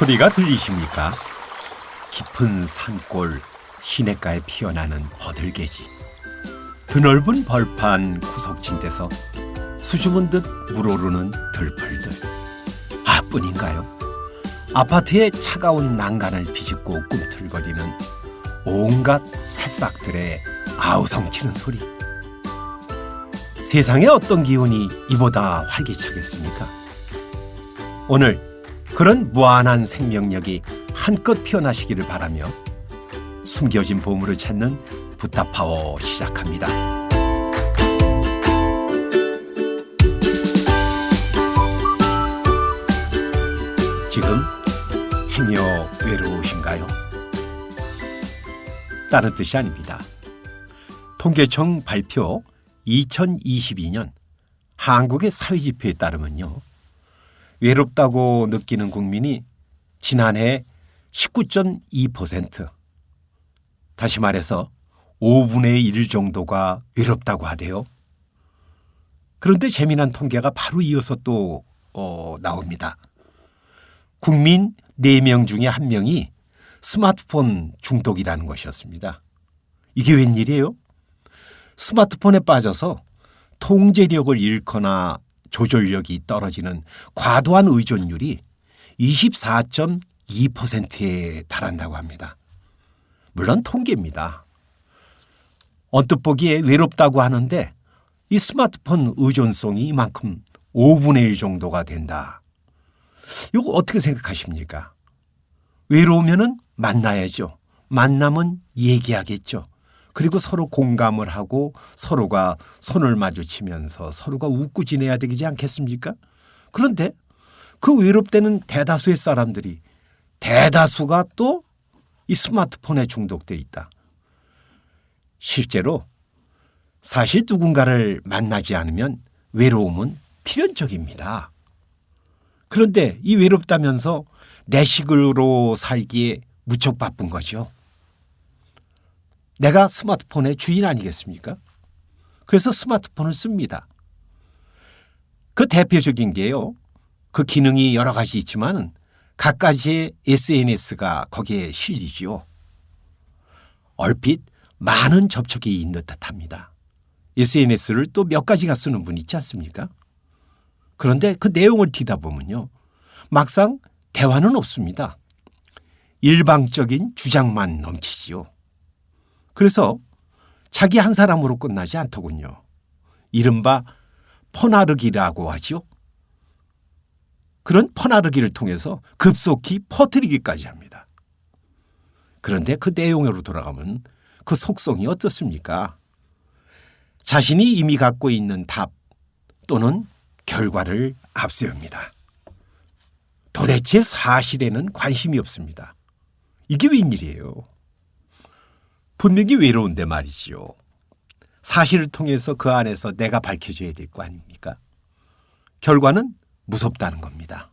소리가 들리십니까? 깊은 산골 시냇가에 피어나는 버들개지. 드넓은 벌판 구석진 데서 수줍은 듯 물오르는 들풀들. 뿐인가요? 아파트의 차가운 난간을 비집고 꿈틀거리는 온갖 새싹들의 아우성치는 소리. 세상에 어떤 기운이 이보다 활기차겠습니까? 오늘 그런 무한한 생명력이 한껏 피어나시기를 바라며 숨겨진 보물을 찾는 부타파워 시작합니다. 지금 행여 외로우신가요? 다른 뜻이 아닙니다. 통계청 발표 2022년 한국의 사회지표에 따르면요, 외롭다고 느끼는 국민이 지난해 19.2%, 다시 말해서 5분의 1 정도가 외롭다고 하대요. 그런데 재미난 통계가 바로 이어서 또 나옵니다. 국민 4명 중에 1명이 스마트폰 중독이라는 것이었습니다. 이게 웬일이에요? 스마트폰에 빠져서 통제력을 잃거나 조절력이 떨어지는 과도한 의존율이 24.2%에 달한다고 합니다. 물론 통계입니다. 언뜻 보기에 외롭다고 하는데 이 스마트폰 의존성이 이만큼 5분의 1 정도가 된다. 이거 어떻게 생각하십니까? 외로우면은 만나야죠. 만나면 얘기하겠죠. 그리고 서로 공감을 하고 서로가 손을 마주치면서 서로가 웃고 지내야 되지 않겠습니까? 그런데 그 외롭다는 대다수의 사람들이 대다수가 또 이 스마트폰에 중독돼 있다. 실제로 사실 누군가를 만나지 않으면 외로움은 필연적입니다. 그런데 이 외롭다면서 내 식으로 살기에 무척 바쁜 거죠. 내가 스마트폰의 주인 아니겠습니까? 그래서 스마트폰을 씁니다. 그 대표적인 게요, 그 기능이 여러 가지 있지만 갖가지의 SNS가 거기에 실리지요. 얼핏 많은 접촉이 있는 듯합니다. SNS를 또 몇 가지가 쓰는 분 있지 않습니까? 그런데 그 내용을 뒤다 보면요, 막상 대화는 없습니다. 일방적인 주장만 넘치지요. 그래서 자기 한 사람으로 끝나지 않더군요. 이른바 퍼나르기라고 하죠. 그런 퍼나르기를 통해서 급속히 퍼뜨리기까지 합니다. 그런데 그 내용으로 돌아가면 그 속성이 어떻습니까? 자신이 이미 갖고 있는 답 또는 결과를 앞세웁니다. 도대체 사실에는 관심이 없습니다. 이게 웬일이에요? 분명히 외로운데 말이지요. 사실을 통해서 그 안에서 내가 밝혀져야 될 거 아닙니까? 결과는 무섭다는 겁니다.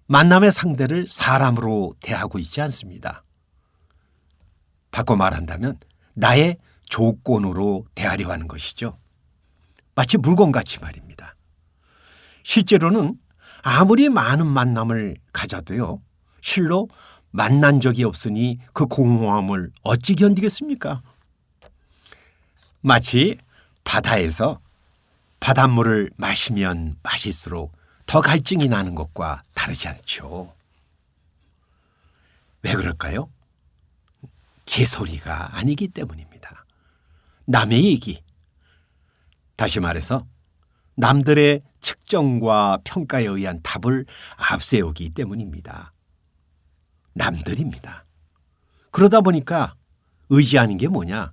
만남의 상대를 사람으로 대하고 있지 않습니다. 바꿔 말한다면 나의 조건으로 대하려 하는 것이죠. 마치 물건같이 말입니다. 실제로는 아무리 많은 만남을 가져도요, 실로 만난 적이 없으니 그 공허함을 어찌 견디겠습니까? 마치 바다에서 바닷물을 마시면 마실수록 더 갈증이 나는 것과 다르지 않죠. 왜 그럴까요? 제 소리가 아니기 때문입니다. 남의 얘기, 다시 말해서 남들의 측정과 평가에 의한 답을 앞세우기 때문입니다. 남들입니다. 그러다 보니까 의지하는 게 뭐냐?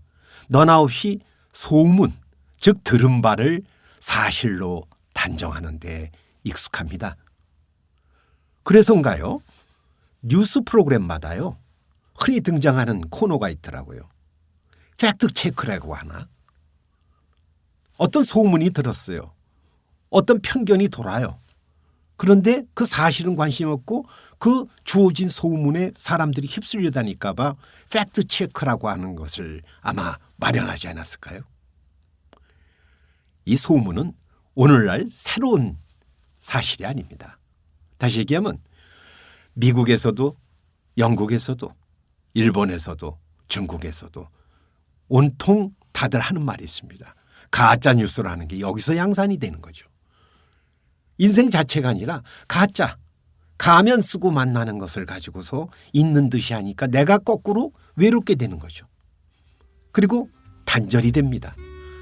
너나 없이 소문, 즉 들은 바를 사실로 단정하는 데 익숙합니다. 그래서인가요? 뉴스 프로그램마다요, 흔히 등장하는 코너가 있더라고요. 팩트 체크라고 하나? 어떤 소문이 들었어요. 어떤 편견이 돌아요. 그런데 그 사실은 관심 없고 그 주어진 소문에 사람들이 휩쓸려 다닐까 봐 팩트 체크라고 하는 것을 아마 마련하지 않았을까요? 이 소문은 오늘날 새로운 사실이 아닙니다. 다시 얘기하면 미국에서도 영국에서도 일본에서도 중국에서도 온통 다들 하는 말이 있습니다. 가짜 뉴스라는 게 여기서 양산이 되는 거죠. 인생 자체가 아니라 가짜, 가면 쓰고 만나는 것을 가지고서 있는 듯이 하니까 내가 거꾸로 외롭게 되는 거죠. 그리고 단절이 됩니다.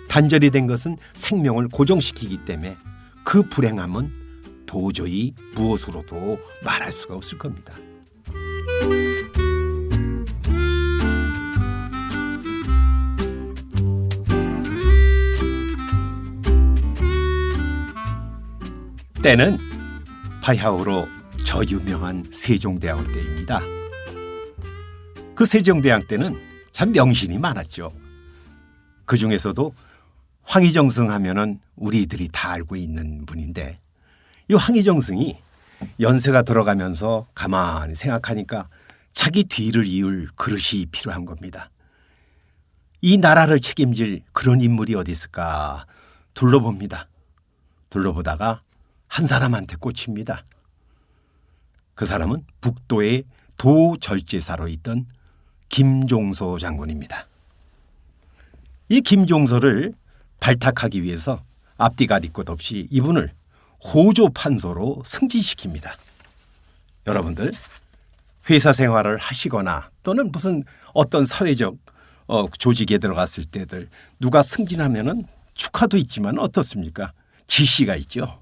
단절이 된 것은 생명을 고정시키기 때문에 그 불행함은 도저히 무엇으로도 말할 수가 없을 겁니다. 때는 바야흐로 저 유명한 세종대왕 때입니다. 그 세종대왕 때는 참 명신이 많았죠. 그 중에서도 황희정승 하면은 우리들이 다 알고 있는 분인데, 이 황희정승이 연세가 들어가면서 가만히 생각하니까 자기 뒤를 이을 그릇이 필요한 겁니다. 이 나라를 책임질 그런 인물이 어디 있을까 둘러봅니다. 둘러보다가 한 사람한테 꽂힙니다. 그 사람은 북도의 도절제사로 있던 김종서 장군입니다. 이 김종서를 발탁하기 위해서 앞뒤 가릴 것 없이 이분을 호조판소로 승진시킵니다. 여러분들 회사 생활을 하시거나 또는 무슨 어떤 사회적 조직에 들어갔을 때들 누가 승진하면은 축하도 있지만 어떻습니까? 지시가 있죠.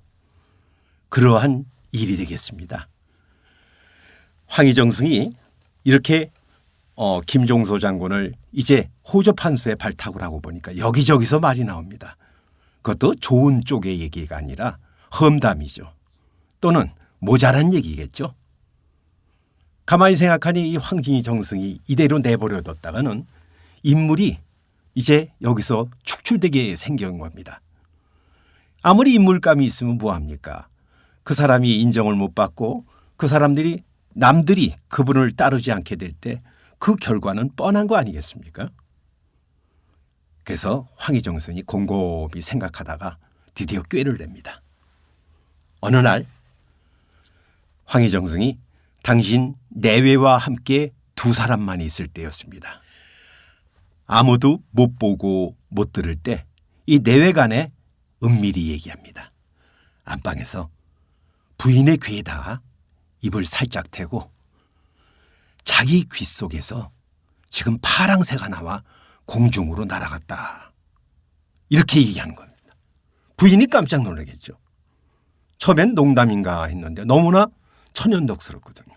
그러한 일이 되겠습니다. 황희정승이 이렇게 김종서 장군을 이제 호조판소에 발탁을 하고 보니까 여기저기서 말이 나옵니다. 그것도 좋은 쪽의 얘기가 아니라 험담이죠. 또는 모자란 얘기겠죠. 가만히 생각하니 이 황희정승이 이대로 내버려뒀다가는 인물이 이제 여기서 축출되게 생긴 겁니다. 아무리 인물감이 있으면 뭐합니까? 그 사람이 인정을 못 받고 그 사람들이 남들이 그분을 따르지 않게 될 때 그 결과는 뻔한 거 아니겠습니까? 그래서 황희정승이 곰곰이 생각하다가 드디어 꾀를 냅니다. 어느 날 황희정승이 당신 내외와 함께 두 사람만 있을 때였습니다. 아무도 못 보고 못 들을 때 이 내외간에 은밀히 얘기합니다. 안방에서 부인의 귀에다 입을 살짝 대고 자기 귀 속에서 지금 파랑새가 나와 공중으로 날아갔다. 이렇게 얘기하는 겁니다. 부인이 깜짝 놀라겠죠. 처음엔 농담인가 했는데 너무나 천연덕스럽거든요.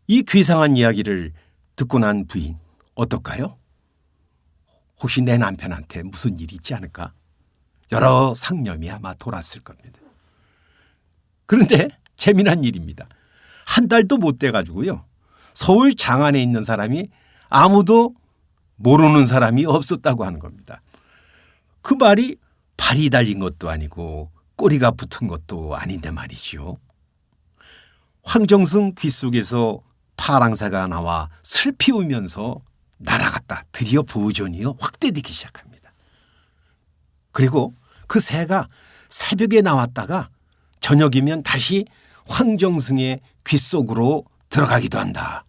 이 괴상한 이야기를 듣고 난 부인 어떨까요? 혹시 내 남편한테 무슨 일이 있지 않을까? 여러 상념이 아마 돌았을 겁니다. 그런데 재미난 일입니다. 한 달도 못 돼가지고요. 서울 장안에 있는 사람이 아무도 모르는 사람이 없었다고 하는 겁니다. 그 말이 발이 달린 것도 아니고 꼬리가 붙은 것도 아닌데 말이죠. 황정승 귀 속에서 파랑새가 나와 슬피 울면서 날아갔다. 드디어 버전이 확대되기 시작합니다. 그리고 그 새가 새벽에 나왔다가 저녁이면 다시 황정승의 귀 속으로 들어가기도 한다.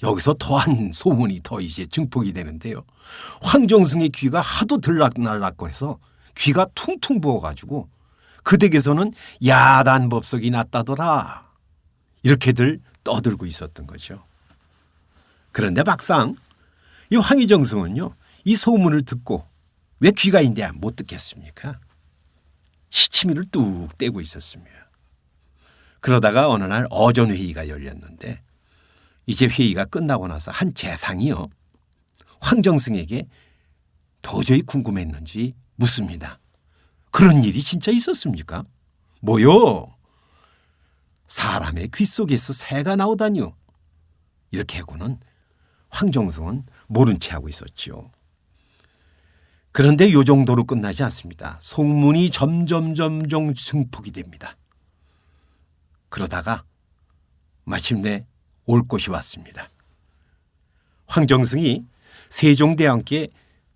여기서 더한 소문이 더 이제 증폭이 되는데요. 황정승의 귀가 하도 들락날락고 해서 귀가 퉁퉁 부어가지고 그 댁에서는 야단법석이 났다더라. 이렇게들 떠들고 있었던 거죠. 그런데 막상 이 황희정승은요. 이 소문을 듣고 왜 귀가 인데 못 듣겠습니까? 시치미를 뚝 떼고 있었습니다. 그러다가 어느 날 어전회의가 열렸는데 이제 회의가 끝나고 나서 한 재상이요. 황정승에게 도저히 궁금했는지 묻습니다. 그런 일이 진짜 있었습니까? 뭐요? 사람의 귀 속에서 새가 나오다니요. 이렇게 하고는 황정승은 모른 채 하고 있었지요. 그런데 요 정도로 끝나지 않습니다. 소문이 점점 증폭이 됩니다. 그러다가 마침내 올 곳이 왔습니다. 황정승이 세종대왕께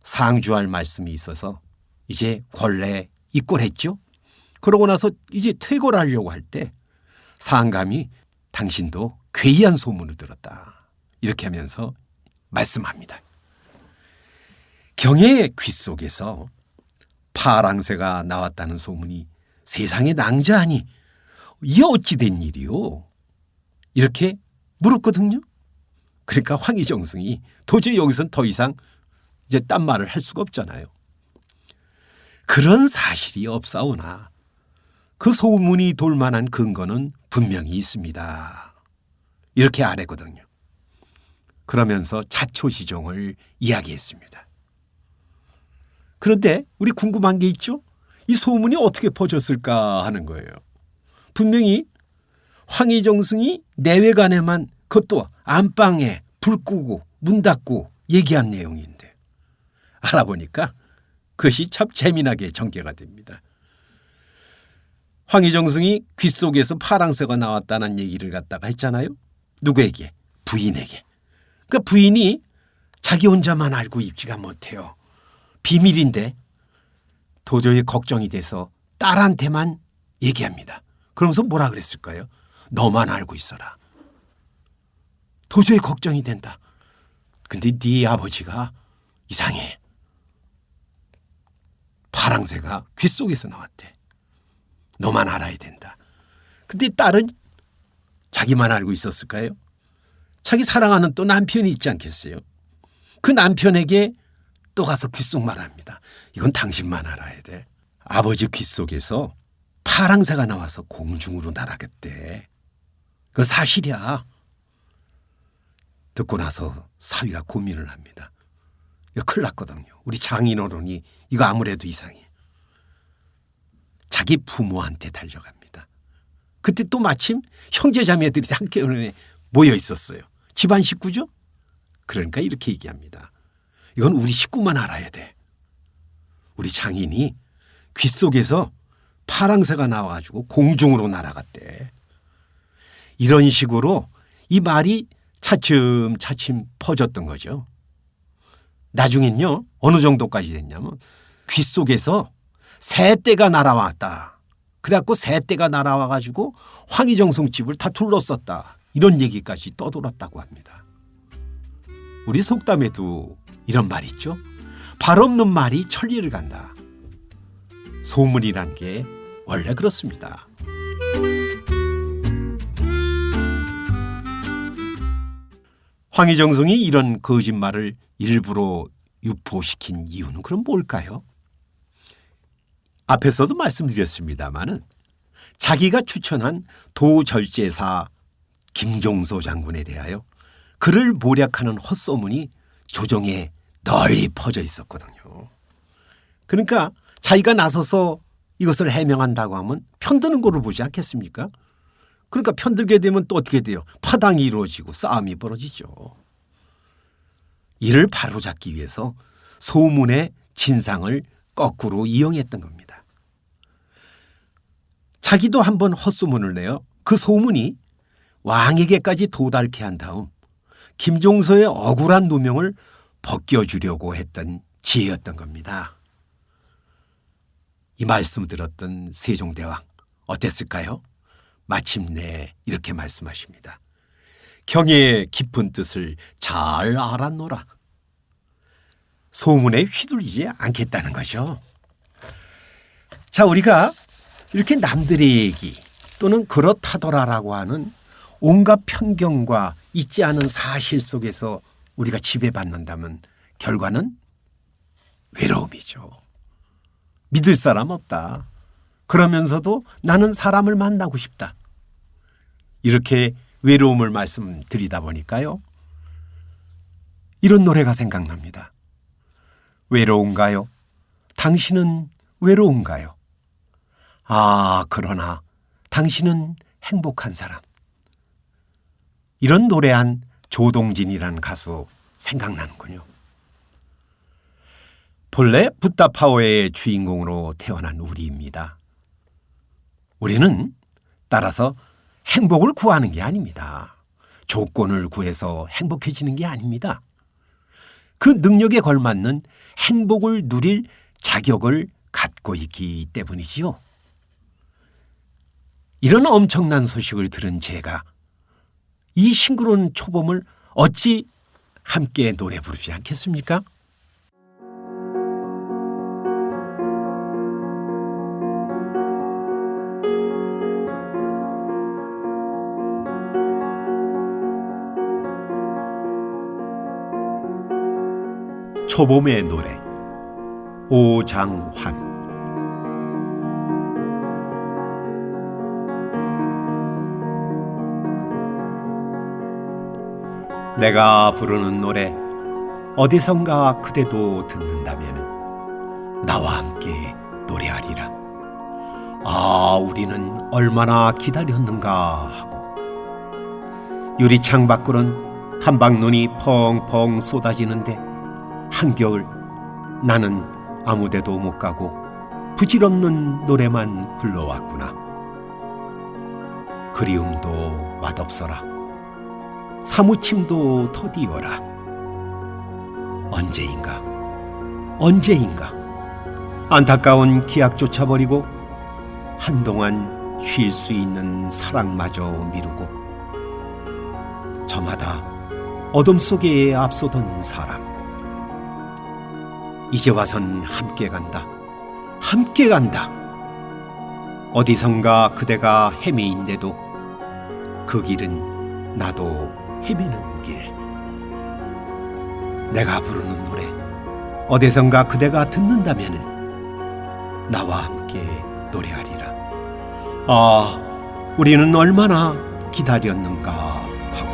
상주할 말씀이 있어서 이제 권례 입궐했죠. 그러고 나서 이제 퇴거를 하려고 할 때 상감이 당신도 괴이한 소문을 들었다. 이렇게 하면서 말씀합니다. 경혜의 귀 속에서 파랑새가 나왔다는 소문이 세상에 낭자하니 이게 어찌 된 일이요? 이렇게 물었거든요. 그러니까 황희정승이 도저히 여기선 더 이상 이제 딴 말을 할 수가 없잖아요. 그런 사실이 없사오나 그 소문이 돌 만한 근거는 분명히 있습니다. 이렇게 아뢰거든요. 그러면서 자초지종을 이야기했습니다. 그런데 우리 궁금한 게 있죠? 이 소문이 어떻게 퍼졌을까 하는 거예요. 분명히 황희정승이 내외간에만 그것도 안방에 불 끄고 문 닫고 얘기한 내용인데 알아보니까 그것이 참 재미나게 전개가 됩니다. 황희정승이 귀 속에서 파랑새가 나왔다는 얘기를 갖다가 했잖아요. 누구에게? 부인에게. 그러니까 부인이 자기 혼자만 알고 있지가 못해요. 비밀인데 도저히 걱정이 돼서 딸한테만 얘기합니다. 그러면서 뭐라 그랬을까요? 너만 알고 있어라. 도저히 걱정이 된다. 근데 네 아버지가 이상해. 파랑새가 귀 속에서 나왔대. 너만 알아야 된다. 근데 딸은 자기만 알고 있었을까요? 자기 사랑하는 또 남편이 있지 않겠어요? 그 남편에게 또 가서 귓속 말합니다. 이건 당신만 알아야 돼. 아버지 귀 속에서 파랑새가 나와서 공중으로 날아갔대. 그건 사실이야. 듣고 나서 사위가 고민을 합니다. 이거 큰일 났거든요. 우리 장인어른이 이거 아무래도 이상해. 자기 부모한테 달려갑니다. 그때 또 마침 형제자매들이 함께 모여 있었어요. 집안 식구죠? 그러니까 이렇게 얘기합니다. 이건 우리 식구만 알아야 돼. 우리 장인이 귀 속에서 파랑새가 나와가지고 공중으로 날아갔대. 이런 식으로 이 말이 차츰차츰 퍼졌던 거죠. 나중엔요, 어느 정도까지 됐냐면 귀 속에서 새떼가 날아왔다. 그래갖고 새떼가 날아와가지고 황희정승 집을 다 둘러쌌다. 이런 얘기까지 떠돌았다고 합니다. 우리 속담에도 이런 말 있죠. 발 없는 말이 천리를 간다. 소문이란 게 원래 그렇습니다. 황희정승이 이런 거짓말을 일부러 유포시킨 이유는 그럼 뭘까요? 앞에서도 말씀드렸습니다마는 자기가 추천한 도절제사 김종소 장군에 대하여 그를 모략하는 헛소문이 조정에 널리 퍼져 있었거든요. 그러니까 자기가 나서서 이것을 해명한다고 하면 편드는 거로 보지 않겠습니까? 그러니까 편들게 되면 또 어떻게 돼요? 파당이 이루어지고 싸움이 벌어지죠. 이를 바로잡기 위해서 소문의 진상을 거꾸로 이용했던 겁니다. 자기도 한번 헛소문을 내어 그 소문이 왕에게까지 도달케 한 다음 김종서의 억울한 누명을 벗겨주려고 했던 지혜였던 겁니다. 이 말씀 들었던 세종대왕 어땠을까요? 마침내 이렇게 말씀하십니다. 경혜의 깊은 뜻을 잘 알았노라. 소문에 휘둘리지 않겠다는 거죠. 자, 우리가 이렇게 남들의 얘기 또는 그렇다더라라고 하는 온갖 편견과 있지 않은 사실 속에서 우리가 지배받는다면 결과는 외로움이죠. 믿을 사람 없다. 그러면서도 나는 사람을 만나고 싶다. 이렇게 외로움을 말씀드리다 보니까요. 이런 노래가 생각납니다. 외로운가요? 당신은 외로운가요? 아, 그러나 당신은 행복한 사람. 이런 노래한 조동진이라는 가수 생각나는군요. 본래 붓다파워의 주인공으로 태어난 우리입니다. 우리는 따라서 행복을 구하는 게 아닙니다. 조건을 구해서 행복해지는 게 아닙니다. 그 능력에 걸맞는 행복을 누릴 자격을 갖고 있기 때문이지요. 이런 엄청난 소식을 들은 제가 이 싱그러운 초봄을 어찌 함께 노래 부르지 않겠습니까? 초봄의 노래 오장환. 내가 부르는 노래 어디선가 그대도 듣는다면 나와 함께 노래하리라. 아, 우리는 얼마나 기다렸는가 하고. 유리창 밖으론 한방눈이 펑펑 쏟아지는데 한겨울 나는 아무데도 못 가고 부질없는 노래만 불러왔구나. 그리움도 맛없어라. 사무침도 더디어라. 언제인가 안타까운 기약조차 버리고 한동안 쉴 수 있는 사랑마저 미루고 저마다 어둠 속에 앞서던 사람, 이제 와선 함께 간다. 어디선가 그대가 헤매인데도 그 길은 나도 헤매는 길. 내가 부르는 노래 어디선가 그대가 듣는다면 나와 함께 노래하리라. 아, 우리는 얼마나 기다렸는가 하고.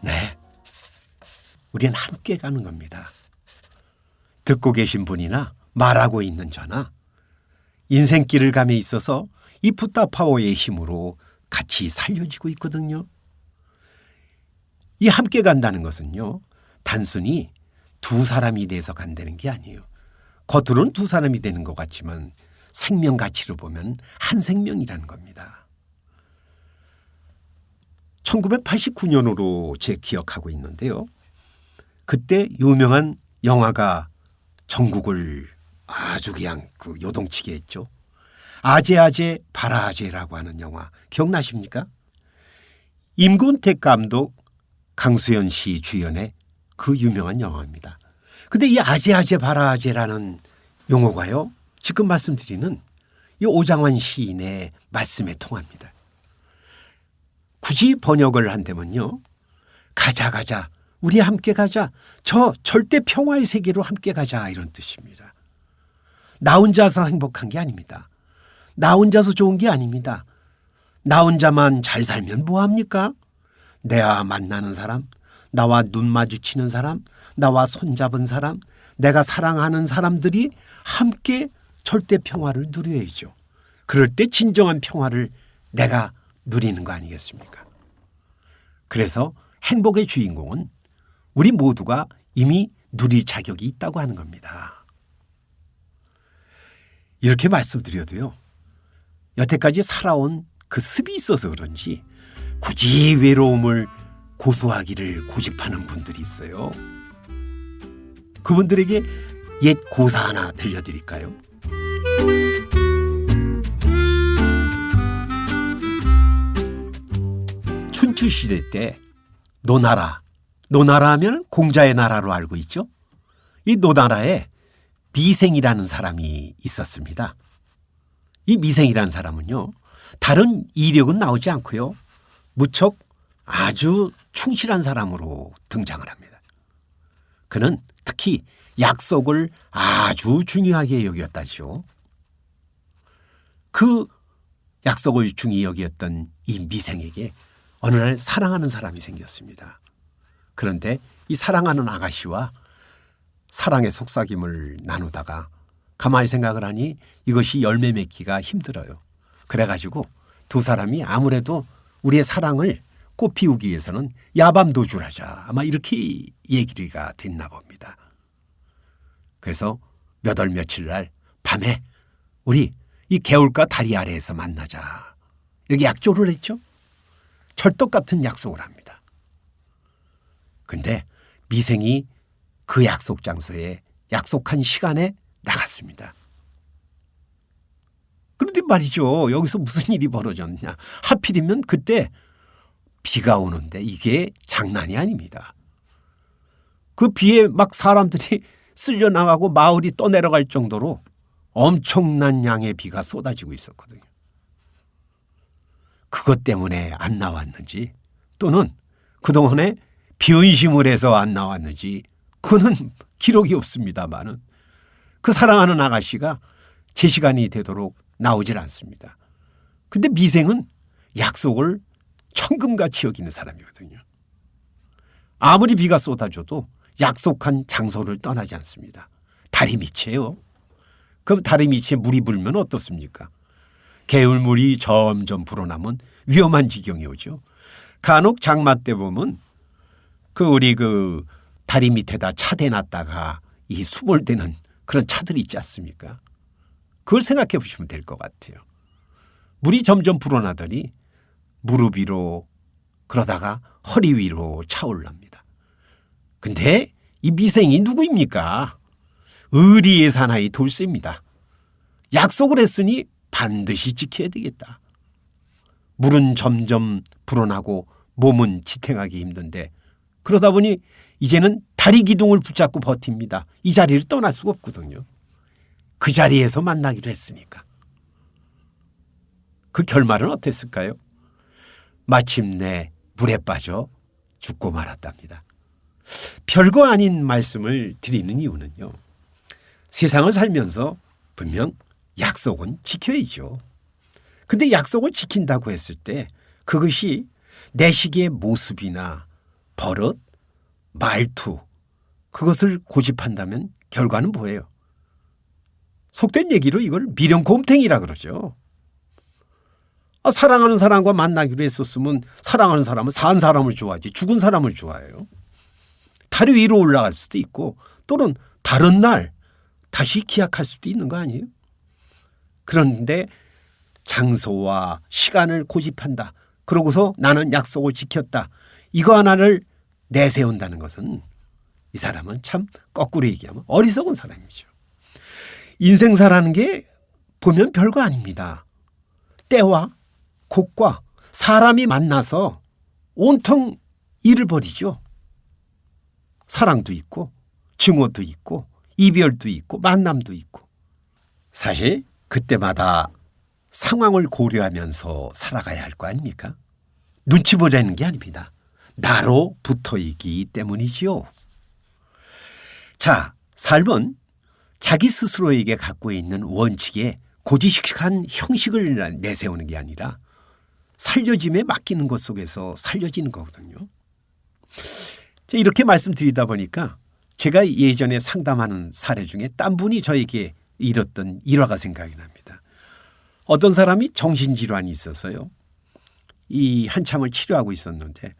네, 우리는 함께 가는 겁니다. 듣고 계신 분이나 말하고 있는 저나 인생길을 감에 있어서 이 붓다파워의 힘으로 같이 살려지고 있거든요. 이 함께 간다는 것은요, 단순히 두 사람이 돼서 간다는 게 아니에요. 겉으로는 두 사람이 되는 것 같지만 생명 가치로 보면 한 생명이라는 겁니다. 1989년으로 제 기억하고 있는데요. 그때 유명한 영화가 전국을 아주 그냥 요동치게 했죠. 아재아재 바라아재라고 하는 영화 기억나십니까? 임권택 감독, 강수연 씨 주연의 그 유명한 영화입니다. 근데 이 아재아재 바라아재라는 용어가요, 지금 말씀드리는 이 오장환 시인의 말씀에 통합니다. 굳이 번역을 한다면요, 가자 우리 함께 가자, 저 절대 평화의 세계로 함께 가자, 이런 뜻입니다. 나 혼자서 행복한 게 아닙니다. 나 혼자서 좋은 게 아닙니다. 나 혼자만 잘 살면 뭐합니까? 내와 만나는 사람, 나와 눈 마주치는 사람, 나와 손잡은 사람, 내가 사랑하는 사람들이 함께 절대 평화를 누려야죠. 그럴 때 진정한 평화를 내가 누리는 거 아니겠습니까? 그래서 행복의 주인공은 우리 모두가 이미 누릴 자격이 있다고 하는 겁니다. 이렇게 말씀드려도요, 여태까지 살아온 그 습이 있어서 그런지 굳이 외로움을 고소하기를 고집하는 분들이 있어요. 그분들에게 옛 고사 하나 들려드릴까요? 춘추시대 때 노나라 하면 공자의 나라로 알고 있죠. 이 노나라에 미생이라는 사람이 있었습니다. 이 미생이라는 사람은요, 다른 이력은 나오지 않고요, 무척 아주 충실한 사람으로 등장을 합니다. 그는 특히 약속을 아주 중요하게 여겼다죠. 그 약속을 중요히 여겼던 이 미생에게 어느 날 사랑하는 사람이 생겼습니다. 그런데 이 사랑하는 아가씨와 사랑의 속삭임을 나누다가 가만히 생각을 하니 이것이 열매 맺기가 힘들어요. 그래가지고 두 사람이 아무래도 우리의 사랑을 꽃피우기 위해서는 야밤도주를 하자, 아마 이렇게 얘기가 됐나 봅니다. 그래서 몇 월 며칠 날 밤에 우리 이 개울가 다리 아래에서 만나자, 이렇게 약조를 했죠. 철떡 같은 약속을 합니다. 근데 미생이 그 약속 장소에 약속한 시간에 나갔습니다. 그런데 말이죠. 여기서 무슨 일이 벌어졌냐. 하필이면 그때 비가 오는데 이게 장난이 아닙니다. 그 비에 막 사람들이 쓸려 나가고 마을이 떠내려갈 정도로 엄청난 양의 비가 쏟아지고 있었거든요. 그것 때문에 안 나왔는지 또는 그동안에 비은심을 해서 안 나왔는지 그거는 기록이 없습니다만은 그 사랑하는 아가씨가 제 시간이 되도록 나오질 않습니다. 근데 미생은 약속을 천금같이 여기는 사람이거든요. 아무리 비가 쏟아져도 약속한 장소를 떠나지 않습니다. 다리 밑이에요. 그럼 다리 밑에 물이 불면 어떻습니까? 개울물이 점점 불어나면 위험한 지경이 오죠. 간혹 장마 때 보면 우리 다리 밑에다 차 대놨다가 이 수몰되는 그런 차들이 있지 않습니까? 그걸 생각해 보시면 될 것 같아요. 물이 점점 불어나더니 무릎 위로 그러다가 허리 위로 차올랍니다. 근데 이 미생이 누구입니까? 의리의 사나이 돌쇠입니다. 약속을 했으니 반드시 지켜야 되겠다. 물은 점점 불어나고 몸은 지탱하기 힘든데 그러다 보니 이제는 다리 기둥을 붙잡고 버팁니다. 이 자리를 떠날 수가 없거든요. 그 자리에서 만나기로 했으니까. 그 결말은 어땠을까요? 마침내 물에 빠져 죽고 말았답니다. 별거 아닌 말씀을 드리는 이유는요. 세상을 살면서 분명 약속은 지켜야죠. 근데 약속을 지킨다고 했을 때 그것이 내 시기의 모습이나 버릇, 말투 그것을 고집한다면 결과는 뭐예요? 속된 얘기로 이걸 미련곰탱이라 그러죠. 사랑하는 사람과 만나기로 했었으면 사랑하는 사람은 산 사람을 좋아하지 죽은 사람을 좋아해요. 다리 위로 올라갈 수도 있고 또는 다른 날 다시 기약할 수도 있는 거 아니에요? 그런데 장소와 시간을 고집한다. 그러고서 나는 약속을 지켰다. 이거 하나를 내세운다는 것은 이 사람은 참 거꾸로 얘기하면 어리석은 사람이죠. 인생사라는 게 보면 별거 아닙니다. 때와 곡과 사람이 만나서 온통 일을 벌이죠. 사랑도 있고 증오도 있고 이별도 있고 만남도 있고 사실 그때마다 상황을 고려하면서 살아가야 할 거 아닙니까? 눈치 보자는 게 아닙니다. 나로 붙어있기 때문이지요. 자, 삶은 자기 스스로에게 갖고 있는 원칙에 고지식한 형식을 내세우는 게 아니라 살려짐에 맡기는 것 속에서 살려지는 거거든요. 자, 이렇게 말씀드리다 보니까 제가 예전에 상담하는 사례 중에 딴 분이 저에게 이뤘던 일화가 생각이 납니다. 어떤 사람이 정신질환이 있어서요. 이 한참을 치료하고 있었는데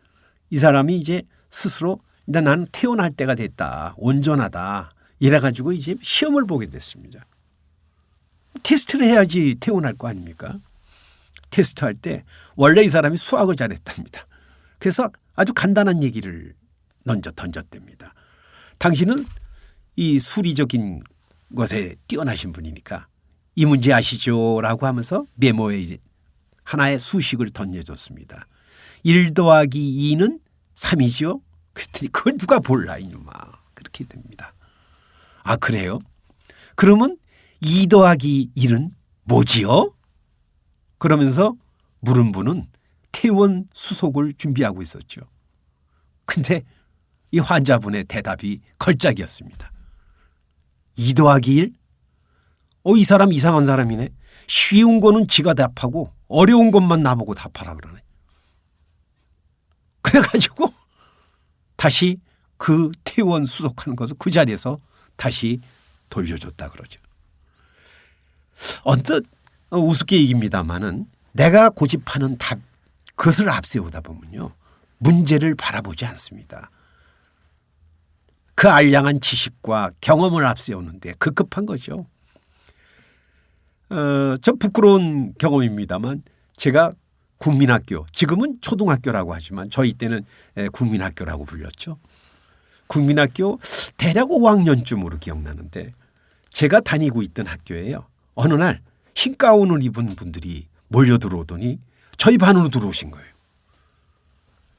이 사람이 이제 스스로 나는 퇴원할 때가 됐다. 온전하다. 이래가지고 이제 시험을 보게 됐습니다. 테스트를 해야지 퇴원할 거 아닙니까? 테스트할 때 원래 이 사람이 수학을 잘했답니다. 그래서 아주 간단한 얘기를 던졌답니다. 당신은 이 수리적인 것에 뛰어나신 분이니까 이 문제 아시죠? 라고 하면서 메모에 하나의 수식을 던져줬습니다. 1 더하기 2는 3이죠? 그랬더니 그걸 누가 몰라 이놈아. 그렇게 됩니다. 아 그래요? 그러면 2 더하기 1은 뭐지요? 그러면서 물은 분은 퇴원 수속을 준비하고 있었죠. 근데 이 환자분의 대답이 걸작이었습니다. 2 더하기 1? 이 사람 이상한 사람이네. 쉬운 거는 지가 답하고 어려운 것만 나보고 답하라 그러네. 그래가지고 다시 그 퇴원 수속하는 것을 그 자리에서 다시 돌려줬다 그러죠. 언뜻 우습게 얘기입니다마는 내가 고집하는 답 그것을 앞세우다 보면요. 문제를 바라보지 않습니다. 그 알량한 지식과 경험을 앞세우는데 급급한 거죠. 좀 부끄러운 경험입니다만 제가 국민학교, 지금은 초등학교라고 하지만 저희 때는 국민학교라고 불렸죠. 국민학교 대략 5학년쯤으로 기억나는데 제가 다니고 있던 학교예요. 어느 날 흰 가운을 입은 분들이 몰려 들어오더니 저희 반으로 들어오신 거예요.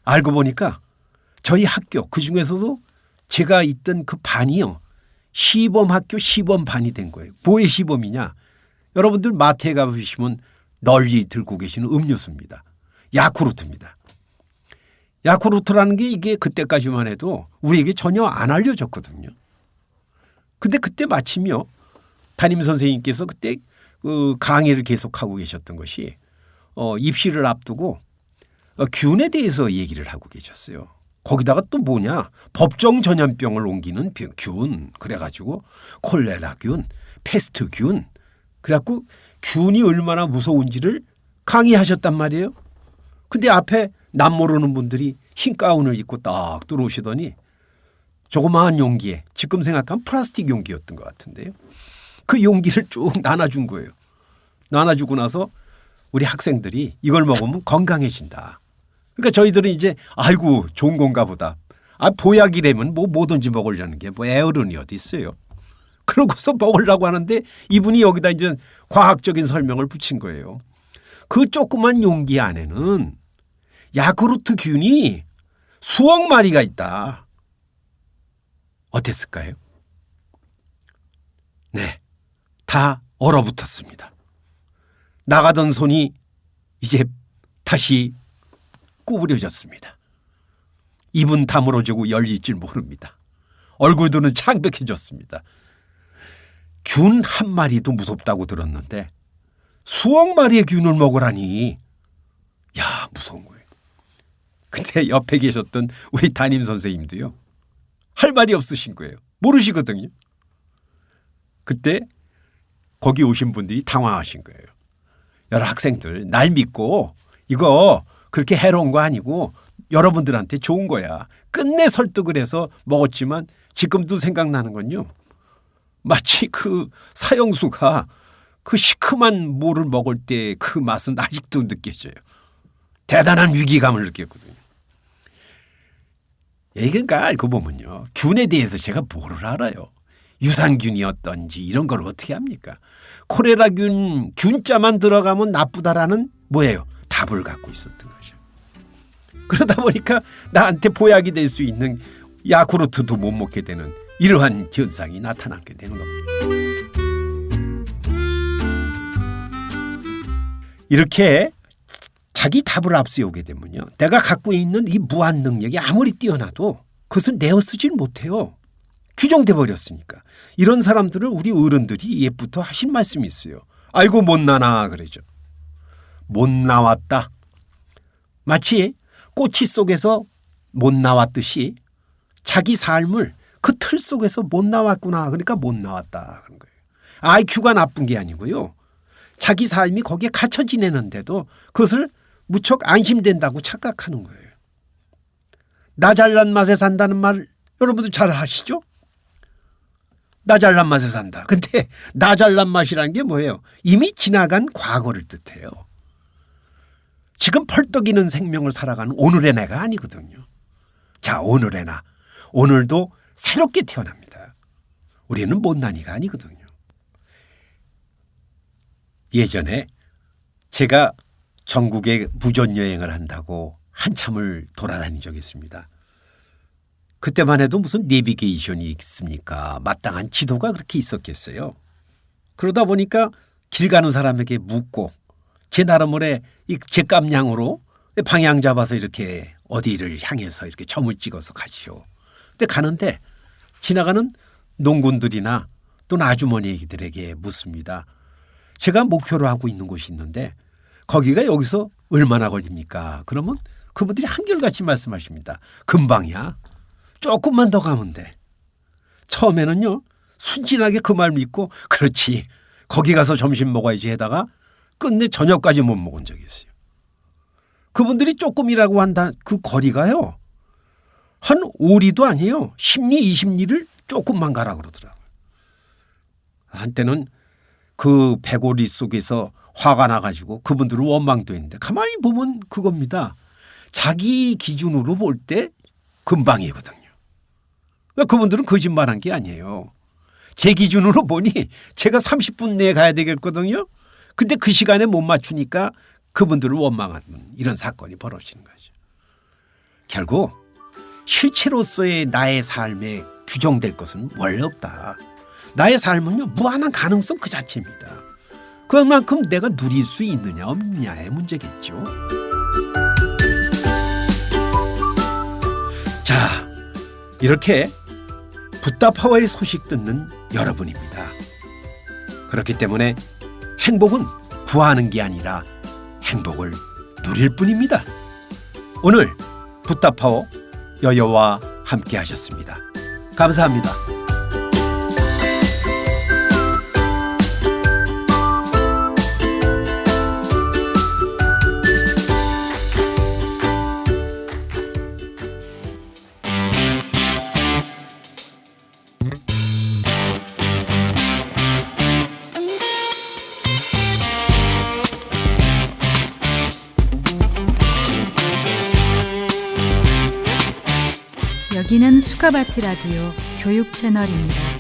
알고 보니까 저희 학교 그중에서도 제가 있던 그 반이요. 시범학교 시범반이 된 거예요. 뭐의 시범이냐. 여러분들 마트에 가보시면 널리 들고 계시는 음료수입니다. 야쿠르트입니다. 야쿠르트라는 게 이게 그때까지만 해도 우리에게 전혀 안 알려졌거든요. 근데 그때 마침요. 담임 선생님께서 그때 강의를 계속하고 계셨던 것이 입시를 앞두고 균에 대해서 얘기를 하고 계셨어요. 거기다가 또 뭐냐. 법정 전염병을 옮기는 균. 그래가지고 콜레라균, 패스트균. 그래갖고 균이 얼마나 무서운지를 강의하셨단 말이에요. 근데 앞에 남 모르는 분들이 흰 가운을 입고 딱 들어오시더니 조그마한 용기에 지금 생각하면 플라스틱 용기였던 것 같은데요. 그 용기를 쭉 나눠준 거예요. 나눠주고 나서 우리 학생들이 이걸 먹으면 건강해진다. 그러니까 저희들은 이제 아이고 좋은 건가 보다. 보약이라면 뭐 뭐든지 먹으려는 게 뭐 애어른이 어디 있어요. 그러고서 먹으려고 하는데 이분이 여기다 이제 과학적인 설명을 붙인 거예요. 그 조그만 용기 안에는 야쿠르트 균이 수억 마리가 있다. 어땠을까요? 네, 다 얼어붙었습니다. 나가던 손이 이제 다시 구부려졌습니다. 입은 다물어지고 열릴 줄 모릅니다. 얼굴들은 창백해졌습니다. 균 한 마리도 무섭다고 들었는데 수억 마리의 균을 먹으라니 야 무서운 거예요. 근데 옆에 계셨던 우리 담임 선생님도요. 할 말이 없으신 거예요. 모르시거든요. 그때 거기 오신 분들이 당황하신 거예요. 여러 학생들 날 믿고 이거 그렇게 해로운 거 아니고 여러분들한테 좋은 거야. 끝내 설득을 해서 먹었지만 지금도 생각나는 건요. 마치 그 사형수가 그 시큼한 물을 먹을 때 그 맛은 아직도 느껴져요. 대단한 위기감을 느꼈거든요. 그러니까 알고 보면요. 균에 대해서 제가 뭐를 알아요. 유산균이 어떤지 이런 걸 어떻게 합니까? 콜레라균 균자만 들어가면 나쁘다라는 뭐예요? 답을 갖고 있었던 거죠. 그러다 보니까 나한테 보약이 될 수 있는 야쿠르트도 못 먹게 되는 이러한 현상이 나타나게 되는 겁니다. 이렇게 자기 답을 앞세우게 되면요. 내가 갖고 있는 이 무한 능력이 아무리 뛰어나도 그것을 내어쓰질 못해요. 규정돼 버렸으니까. 이런 사람들을 우리 어른들이 옛부터 하신 말씀이 있어요. 아이고 못나나 그러죠. 못 나왔다. 마치 꼬치 속에서 못 나왔듯이 자기 삶을 그 틀 속에서 못 나왔구나. 그러니까 못 나왔다. 그런 거예요. IQ가 나쁜 게 아니고요. 자기 삶이 거기에 갇혀 지내는데도 그것을 무척 안심된다고 착각하는 거예요. 나 잘난 맛에 산다는 말 여러분들 잘 아시죠? 나 잘난 맛에 산다. 근데 나 잘난 맛이라는 게 뭐예요? 이미 지나간 과거를 뜻해요. 지금 펄떡이는 생명을 살아가는 오늘의 내가 아니거든요. 자, 오늘의 나. 오늘도 새롭게 태어납니다. 우리는 못난이가 아니거든요. 예전에 제가 전국에 무전여행을 한다고 한참을 돌아다닌 적이 있습니다. 그때만 해도 무슨 내비게이션이 있습니까? 마땅한 지도가 그렇게 있었겠어요. 그러다 보니까 길 가는 사람에게 묻고 제 나름의 제 깜냥으로 방향 잡아서 이렇게 어디를 향해서 이렇게 점을 찍어서 가시오. 근데 가는데 지나가는 농군들이나 또는 아주머니들에게 묻습니다. 제가 목표로 하고 있는 곳이 있는데 거기가 여기서 얼마나 걸립니까? 그러면 그분들이 한결같이 말씀하십니다. 금방이야. 조금만 더 가면 돼. 처음에는요. 순진하게 그 말 믿고 그렇지. 거기 가서 점심 먹어야지 하다가 끝내 저녁까지 못 먹은 적이 있어요. 그분들이 조금이라고 한다. 그 거리가요. 한 5리도 아니에요. 10리 20리를 조금만 가라 그러더라고요. 한때는 그 105리 속에서 화가 나가지고 그분들은 원망도 했는데 가만히 보면 그겁니다. 자기 기준으로 볼 때 금방이거든요. 그러니까 그분들은 거짓말한 게 아니에요. 제 기준으로 보니 제가 30분 내에 가야 되겠거든요. 근데 그 시간에 못 맞추니까 그분들을 원망하는 이런 사건이 벌어지는 거죠. 결국 실체로서의 나의 삶에 규정될 것은 원래 없다. 나의 삶은요 무한한 가능성 그 자체입니다. 그만큼 내가 누릴 수 있느냐 없느냐의 문제겠죠. 자, 이렇게 붓다파워의 소식 듣는 여러분입니다. 그렇기 때문에 행복은 구하는 게 아니라 행복을 누릴 뿐입니다. 오늘 붓다파워 여여와 함께 하셨습니다. 감사합니다. 여기는 수카바트 라디오 교육 채널입니다.